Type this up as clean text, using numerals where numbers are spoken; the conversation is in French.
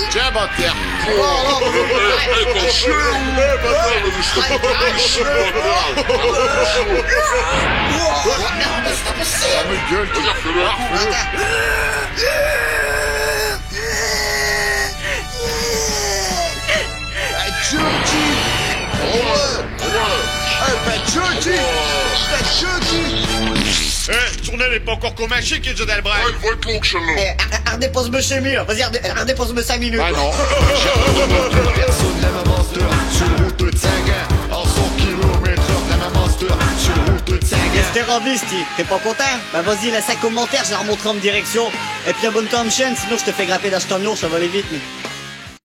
Tiens, bâtard. Ça me gueule, Tournel n'est pas encore commencé, Kid Delbray. Elle va être longue, celle-là. Redépose-moi chez moi, vas-y, redépose-moi 5 minutes. Ah non. Perso de la maman monster sur le route de 5 ans. En 100 km de la maman monster sur le route de 5 ans. Terroriste, t'es pas content? Bah vas-y, laisse un commentaire, je la remonterai en direction. Et puis abonne-toi à ma chaîne, sinon je te fais grapper d'Ashton Lourd, ça va aller vite. Mais...